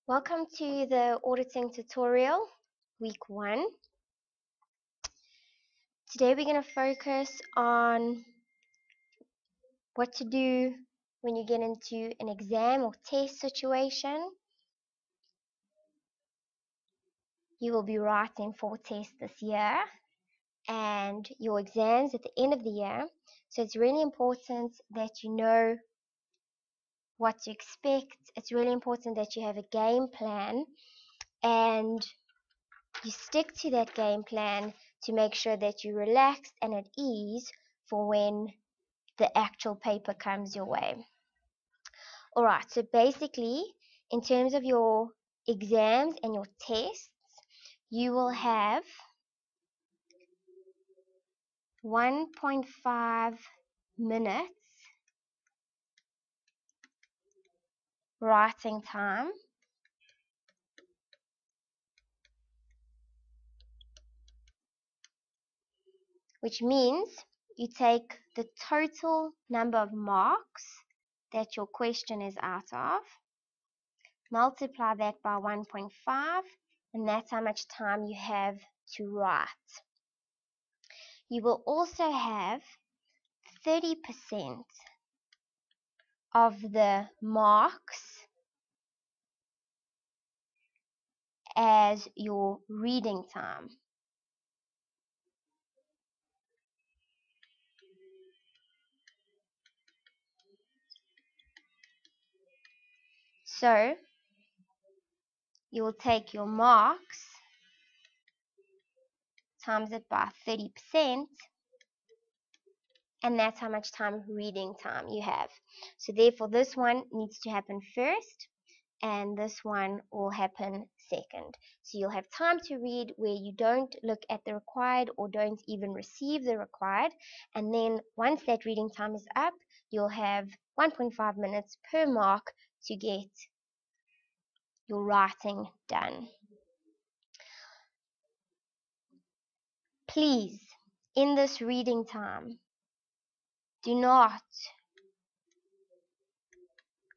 Welcome to the auditing tutorial, week 1. Today we're going to focus on what to do when you get into an exam or test situation. You will be writing 4 tests this year and your exams at the end of the year. So it's really important that you know what to expect. It's really important that you have a game plan and you stick to that game plan to make sure that you're relaxed and at ease for when the actual paper comes your way. Alright, so basically, in terms of your exams and your tests, you will have 1.5 minutes writing time, which means you take the total number of marks that your question is out of, multiply that by 1.5, and that's how much time you have to write. You will also have 30% of the marks as your reading time. So you will take your marks, times it by 30%, and that's how much reading time you have. So therefore this one needs to happen first and this one will happen second. So you'll have time to read where you don't look at the required or don't even receive the required, and then once that reading time is up, you'll have 1.5 minutes per mark to get your writing done. Please, in this reading time, do not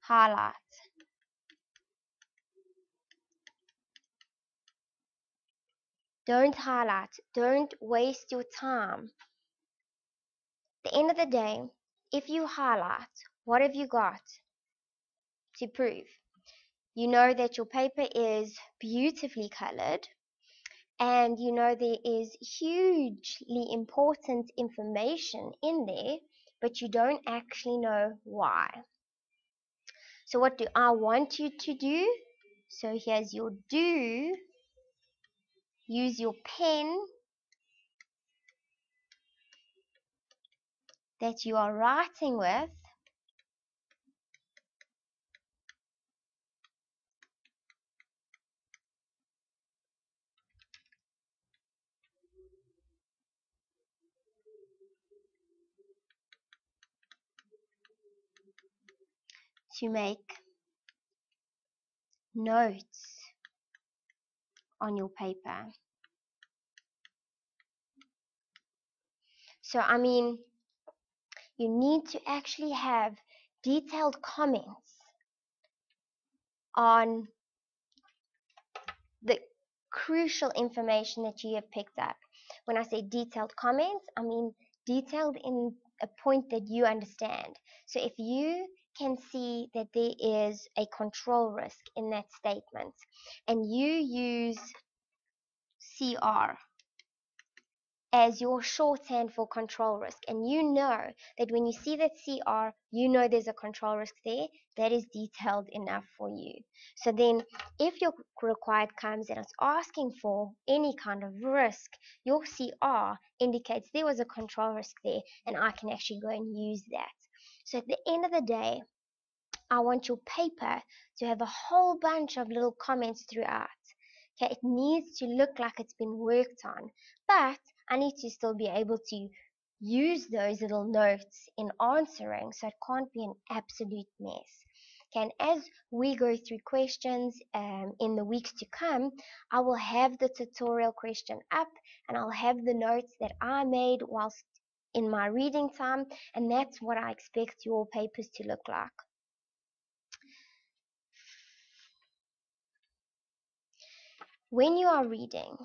highlight. Don't highlight. Don't waste your time. At the end of the day, if you highlight, what have you got to prove? You know that your paper is beautifully colored and you know there is hugely important information in there, but you don't actually know why. So what do I want you to do? So here's your do. Use your pen that you are writing with to make notes on your paper. So I mean, you need to actually have detailed comments on the crucial information that you have picked up. When I say detailed comments, I mean detailed in a point that you understand. So if you can see that there is a control risk in that statement and you use CR as your shorthand for control risk, and you know that when you see that CR, you know there's a control risk there, that is detailed enough for you. So then if your required comes and it's asking for any kind of risk, your CR indicates there was a control risk there and I can actually go and use that. So at the end of the day, I want your paper to have a whole bunch of little comments throughout. Okay, it needs to look like it's been worked on, but I need to still be able to use those little notes in answering, so it can't be an absolute mess. Okay, and as we go through questions in the weeks to come, I will have the tutorial question up and I'll have the notes that I made whilst in my reading time, and that's what I expect your papers to look like. when you are reading,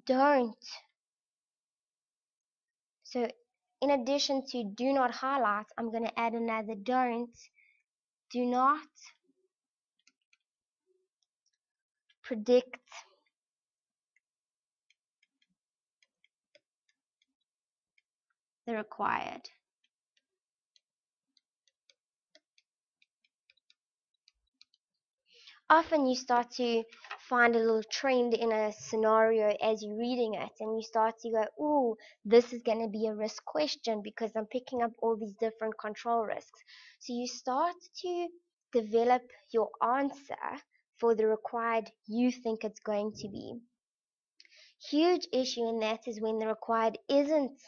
don't. So in addition to do not highlight, I'm going to add another don't. Do not predict the required. Often you start to find a little trend in a scenario as you're reading it, and you start to go, ooh, this is going to be a risk question because I'm picking up all these different control risks. So you start to develop your answer for the required you think it's going to be. Huge issue in that is when the required isn't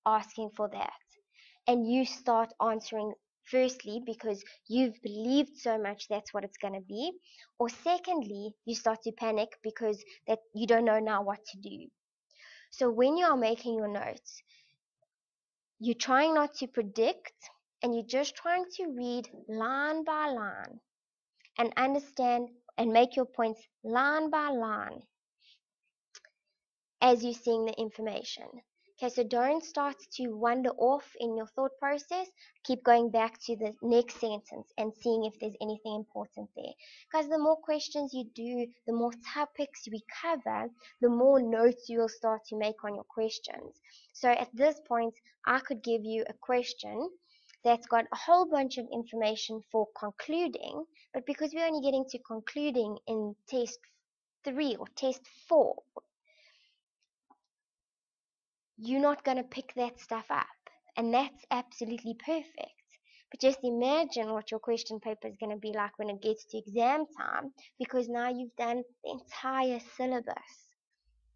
asking for that, and you start answering firstly because you've believed so much that's what it's going to be, or secondly you start to panic because that you don't know now what to do. So when you are making your notes, you're trying not to predict, and you're just trying to read line by line and understand and make your points line by line as you're seeing the information. Okay, so don't start to wander off in your thought process. Keep going back to the next sentence and seeing if there's anything important there. Because the more questions you do, the more topics we cover, the more notes you will start to make on your questions. So at this point, I could give you a question that's got a whole bunch of information for concluding, but because we're only getting to concluding in test 3 or test 4, you're not going to pick that stuff up. And that's absolutely perfect. But just imagine what your question paper is going to be like when it gets to exam time, because now you've done the entire syllabus.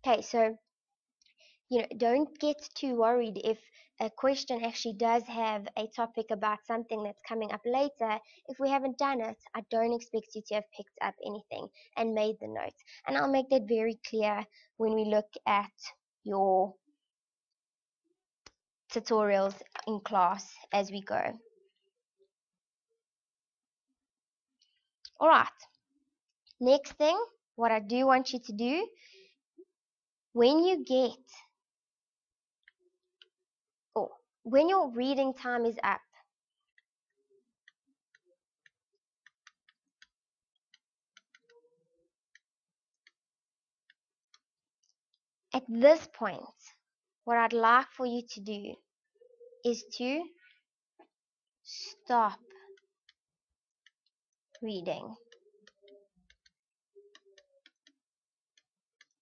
Okay, so don't get too worried if a question actually does have a topic about something that's coming up later. If we haven't done it, I don't expect you to have picked up anything and made the notes. And I'll make that very clear when we look at your tutorials in class as we go. Alright, next thing, what I do want you to do, when you get, or when your reading time is up, at this point, what I'd like for you to do is to stop reading.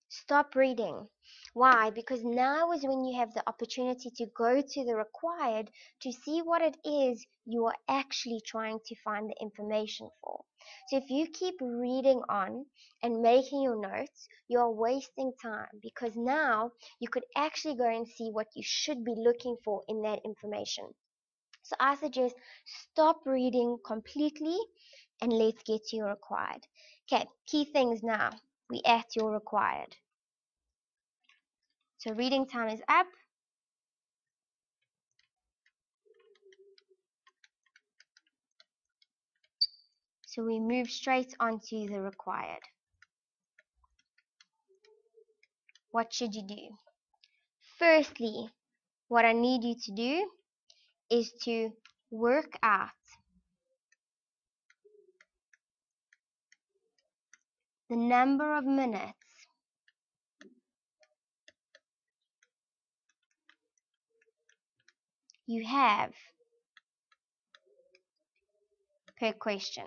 Stop reading. Why? Because now is when you have the opportunity to go to the required to see what it is you are actually trying to find the information for. So if you keep reading on and making your notes, you are wasting time, because now you could actually go and see what you should be looking for in that information. So I suggest stop reading completely and let's get to your required. Okay, key things now. We at your required. So reading time is up. So we move straight onto the required. What should you do? Firstly, what I need you to do is to work out the number of minutes you have per question.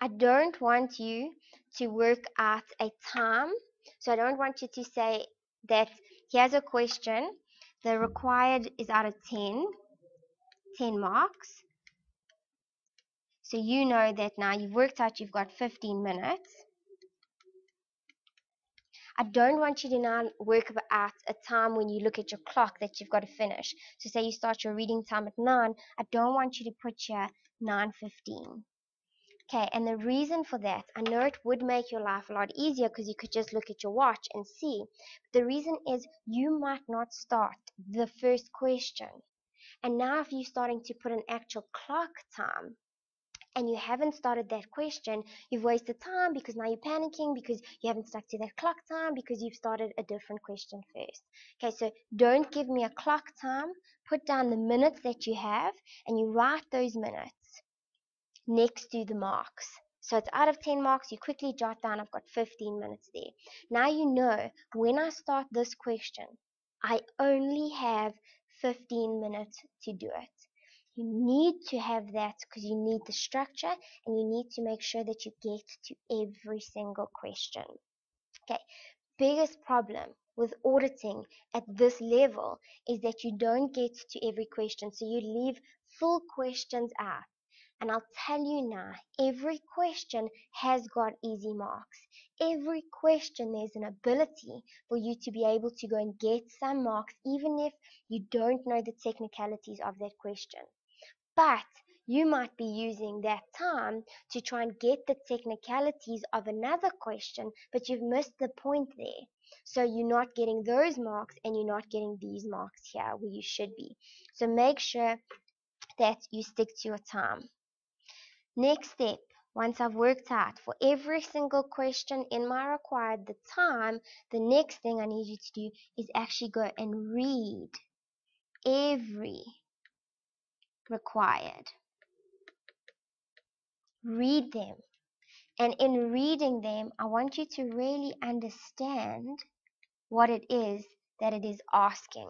I don't want you to work out a time. So I don't want you to say that here's a question, the required is out of 10 marks. So you know that now you've worked out you've got 15 minutes. I don't want you to now work out a time when you look at your clock that you've got to finish. So say you start your reading time at 9, I don't want you to put here 9:15. Okay, and the reason for that, I know it would make your life a lot easier because you could just look at your watch and see. But the reason is you might not start the first question. And now if you're starting to put an actual clock time and you haven't started that question, you've wasted time because now you're panicking because you haven't stuck to that clock time because you've started a different question first. Okay, so don't give me a clock time. Put down the minutes that you have and you write those minutes next to the marks. So it's out of 10 marks, you quickly jot down, I've got 15 minutes there. Now you know when I start this question, I only have 15 minutes to do it. You need to have that because you need the structure and you need to make sure that you get to every single question. Okay, biggest problem with auditing at this level is that you don't get to every question, so you leave full questions out. And I'll tell you now, every question has got easy marks. Every question there's an ability for you to be able to go and get some marks even if you don't know the technicalities of that question. But you might be using that time to try and get the technicalities of another question, but you've missed the point there. So you're not getting those marks and you're not getting these marks here where you should be. So make sure that you stick to your time. Next step, once I've worked out for every single question in my required the time, the next thing I need you to do is actually go and read every required. Read them. And in reading them, I want you to really understand what it is that it is asking.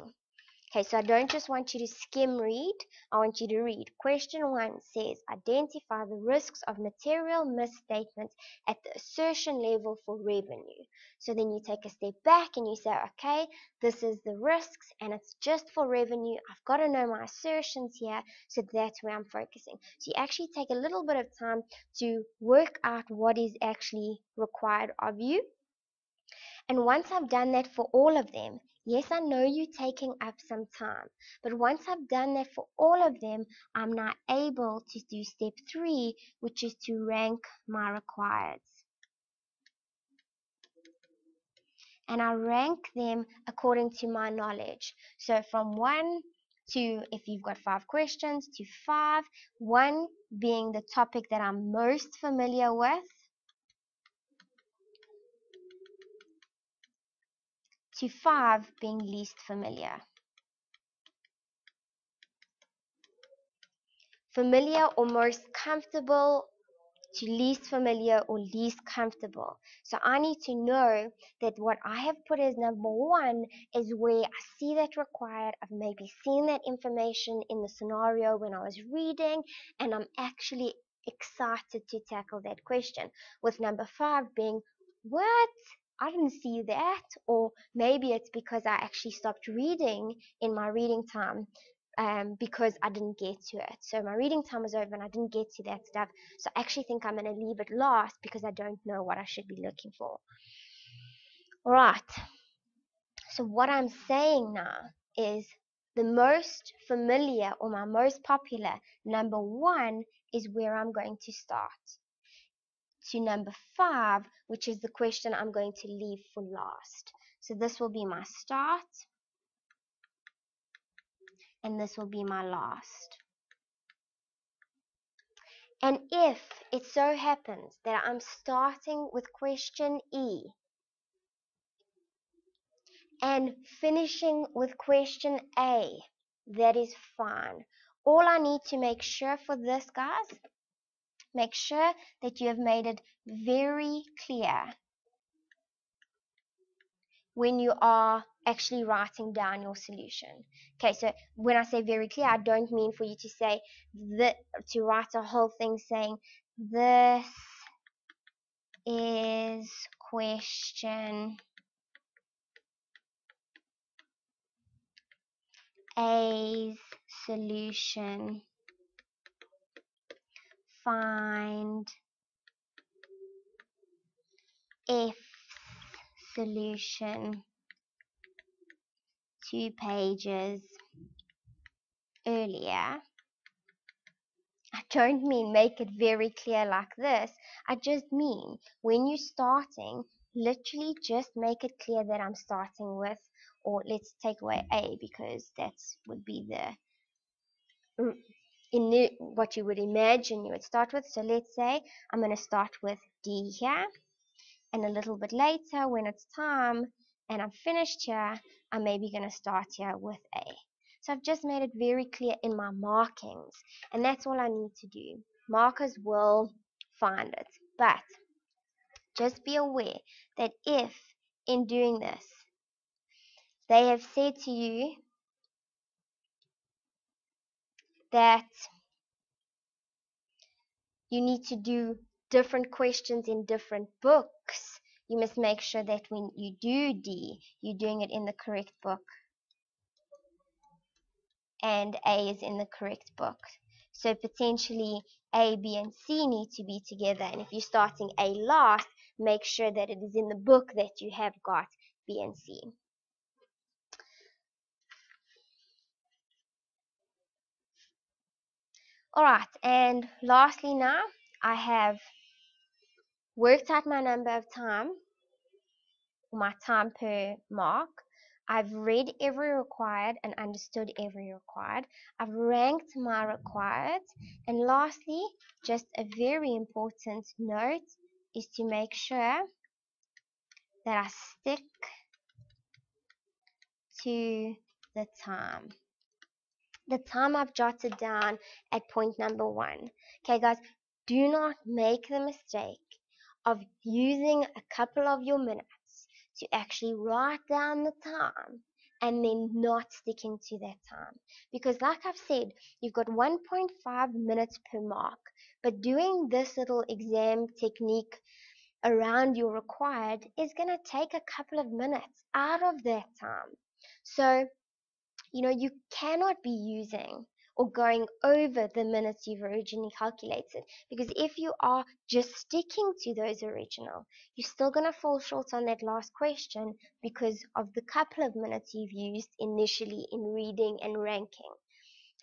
Okay, so I don't just want you to skim read, I want you to read. Question 1 says, identify the risks of material misstatements at the assertion level for revenue. So then you take a step back and you say, okay, this is the risks and it's just for revenue. I've got to know my assertions here, so that's where I'm focusing. So you actually take a little bit of time to work out what is actually required of you. And once I've done that for all of them, yes, I know you're taking up some time, but once I've done that for all of them, I'm now able to do step 3, which is to rank my requireds. And I rank them according to my knowledge. So from 1 to, if you've got 5 questions, to 5, 1 being the topic that I'm most familiar with, to 5 being least familiar. Familiar or most comfortable to least familiar or least comfortable. So I need to know that what I have put as number 1 is where I see that required. I've maybe seen that information in the scenario when I was reading and I'm actually excited to tackle that question. With number 5 being, what? I didn't see that. Or maybe it's because I actually stopped reading in my reading time. Because I didn't get to it. So my reading time was over and I didn't get to that stuff. So I actually think I'm going to leave it last because I don't know what I should be looking for. Alright, so what I'm saying now is the most familiar or my most popular number 1 is where I'm going to start. To number 5, which is the question I'm going to leave for last. So this will be my start. And this will be my last. And if it so happens that I'm starting with question E and finishing with question A, that is fine. All I need to make sure for this, guys, make sure that you have made it very clear when you are actually writing down your solution. Okay, so when I say very clear, I don't mean for you to say to write a whole thing saying this is question A's solution. Find F's solution 2 pages earlier. I don't mean make it very clear like this. I just mean when you're starting, literally just make it clear that I'm starting with, or let's take away A because that would be the what you would imagine you would start with. So let's say I'm going to start with D here, and a little bit later when it's time and I'm finished here, I'm maybe going to start here with A. So I've just made it very clear in my markings, and that's all I need to do. Markers will find it, but just be aware that if in doing this they have said to you that you need to do different questions in different books, you must make sure that when you do D, you're doing it in the correct book and A is in the correct book. So potentially A, B, and C need to be together. And if you're starting A last, make sure that it is in the book that you have got B and C. Alright, and lastly now, I have worked out my number of time, my time per mark. I've read every required and understood every required. I've ranked my required. And lastly, just a very important note is to make sure that I stick to the time. The time I've jotted down at point number 1. Okay, guys, do not make the mistake of using a couple of your minutes to actually write down the time and then not sticking to that time. Because like I've said, you've got 1.5 minutes per mark, but doing this little exam technique around your required is going to take a couple of minutes out of that time. So you cannot be using or going over the minutes you've originally calculated, because if you are just sticking to those original, you're still going to fall short on that last question because of the couple of minutes you've used initially in reading and ranking.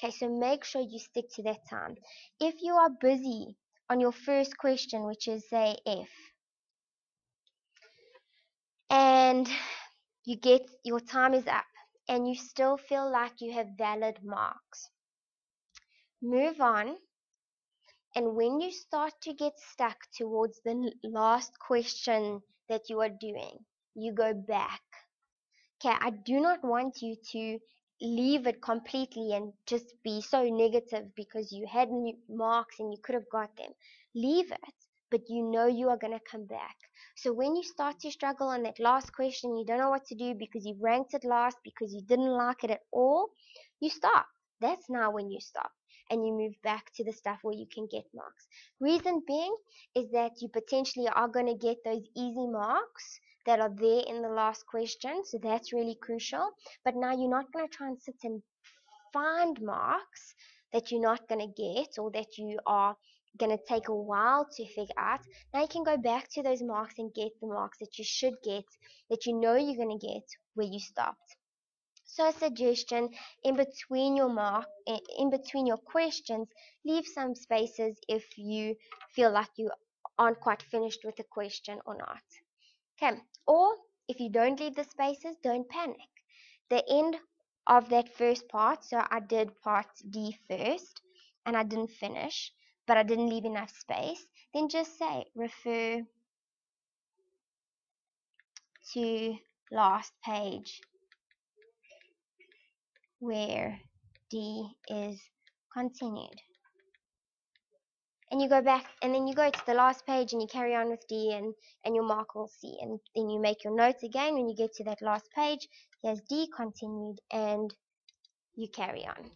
Okay, so make sure you stick to that time. If you are busy on your first question, which is say F, and you get your time is up and you still feel like you have valid marks, move on, and when you start to get stuck towards the last question that you are doing, you go back. Okay, I do not want you to leave it completely and just be so negative because you had marks and you could have got them. Leave it, but you are going to come back. So when you start to struggle on that last question, you don't know what to do because you ranked it last, because you didn't like it at all, you stop. That's now when you stop and you move back to the stuff where you can get marks. Reason being is that you potentially are going to get those easy marks that are there in the last question, so that's really crucial. But now you're not going to try and sit and find marks that you're not going to get or that you are going to take a while to figure out. Now you can go back to those marks and get the marks that you should get, that you know you're going to get where you stopped. So a suggestion, in between your questions, leave some spaces if you feel like you aren't quite finished with the question or not. Okay, or if you don't leave the spaces, don't panic. The end of that first part, so I did part D first and I didn't finish, but I didn't leave enough space, then just say refer to last page where D is continued. And you go back and then you go to the last page and you carry on with D, and your mark will C, and then you make your notes again when you get to that last page. Here's D continued, and you carry on.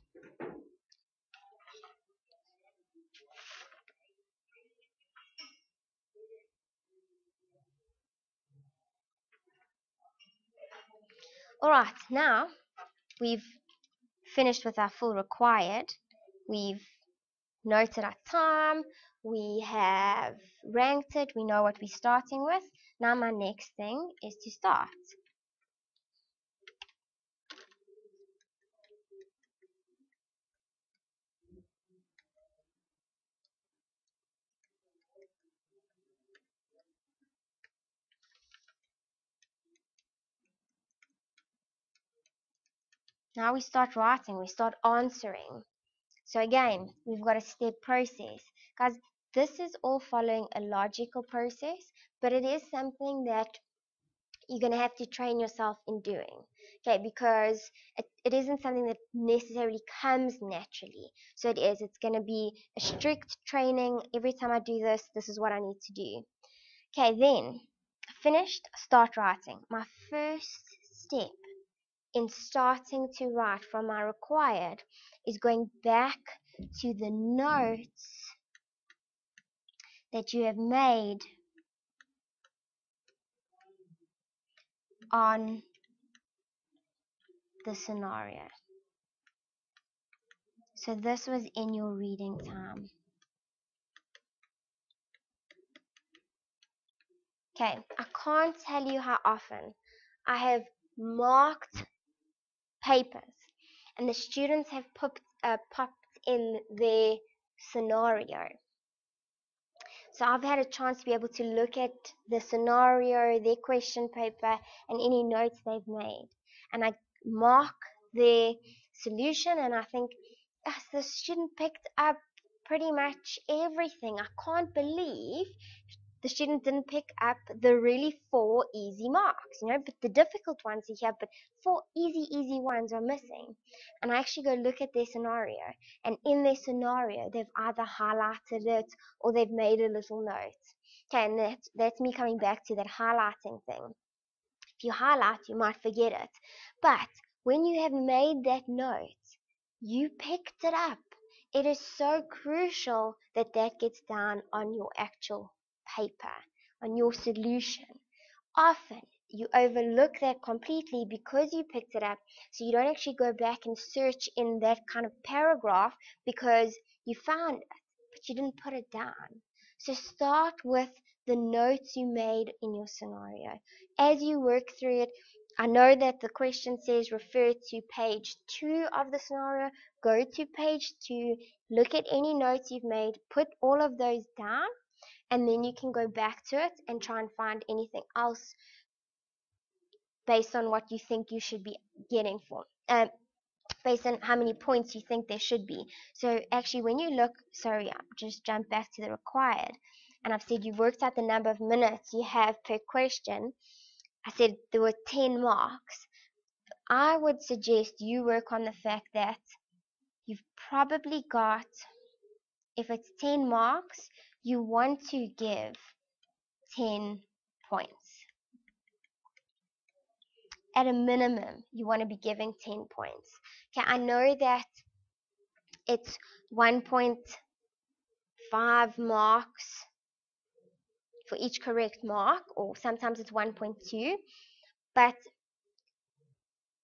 Alright, now we've finished with our full required. We've noted our time, we have ranked it, we know what we're starting with. Now my next thing is to start. Now we start writing, we start answering. So again, we've got a step process. Guys, this is all following a logical process, but it is something that you're going to have to train yourself in doing. Okay, because it isn't something that necessarily comes naturally. So it's going to be a strict training. Every time I do this, this is what I need to do. Okay, then, finished, start writing. My first step in starting to write from my required is going back to the notes that you have made on the scenario. So this was in your reading time. Okay, I can't tell you how often I have marked papers and the students have popped in their scenario. So I've had a chance to be able to look at the scenario, their question paper, and any notes they've made. And I mark their solution, and I think, yes, the student picked up pretty much everything. I can't believe the student didn't pick up the really 4 easy marks, but the difficult ones are here, but 4 easy ones are missing. And I actually go look at their scenario, and in their scenario, they've either highlighted it or they've made a little note. Okay, and that's me coming back to that highlighting thing. If you highlight, you might forget it. But when you have made that note, you picked it up. It is so crucial that that gets down on your actual paper, on your solution. Often you overlook that completely because you picked it up, so you don't actually go back and search in that kind of paragraph because you found it, but you didn't put it down. So start with the notes you made in your scenario. As you work through it, I know that the question says refer to page 2 of the scenario. Go to page 2, look at any notes you've made, put all of those down, and then you can go back to it and try and find anything else based on what you think you should be getting for. Based on how many points you think there should be. So actually when you look, sorry, I just jump back to the required, and I've said you've worked out the number of minutes you have per question. I said there were 10 marks. I would suggest you work on the fact that you've probably got, if it's 10 marks, you want to give 10 points. At a minimum, you want to be giving 10 points. Okay, I know that it's 1.5 marks for each correct mark, or sometimes it's 1.2, but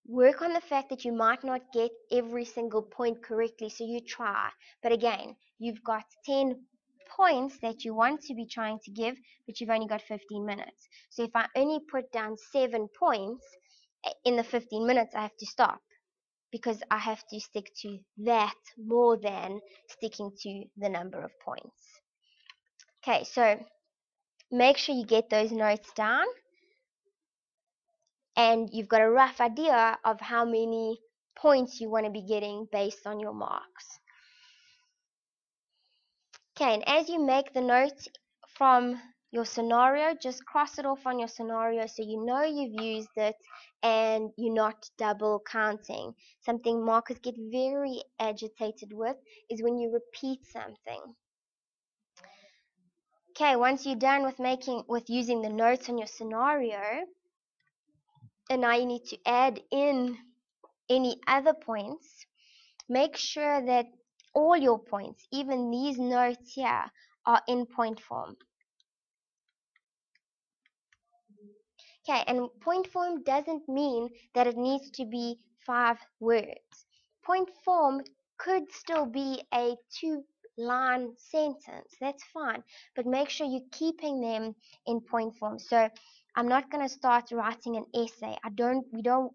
work on the fact that you might not get every single point correctly, so you try. But again, you've got 10 points that you want to be trying to give, but you've only got 15 minutes. So if I only put down 7 points in the 15 minutes, I have to stop, because I have to stick to that more than sticking to the number of points. Okay, so make sure you get those notes down, and you've got a rough idea of how many points you want to be getting based on your marks. Okay, and as you make the notes from your scenario, just cross it off on your scenario so you know you've used it and you're not double counting. Something markers get very agitated with is when you repeat something. Okay, once you're done with using the notes on your scenario, and now you need to add in any other points, make sure that all your points, even these notes here, are in point form. Okay, and point form doesn't mean that it needs to be 5 words. Point form could still be a 2-line sentence. That's fine, but make sure you're keeping them in point form. So I'm not going to start writing an essay. We don't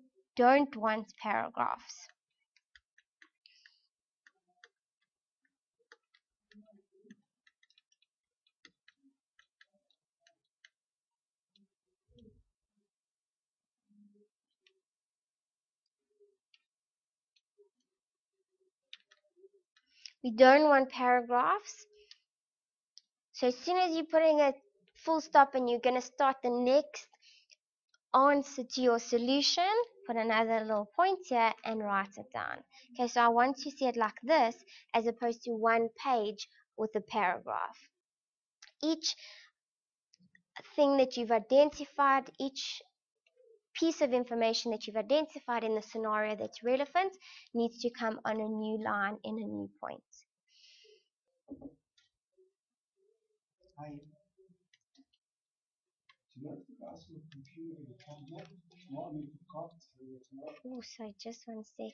want paragraphs. We don't want paragraphs. So as soon as you're putting a full stop and you're going to start the next answer to your solution, put another little point here and write it down. Okay, so I want to see it like this as opposed to one page with a paragraph. Each thing that you've identified, each piece of information that you've identified in the scenario that's relevant needs to come on a new line in a new point. Oh, sorry, just one sec.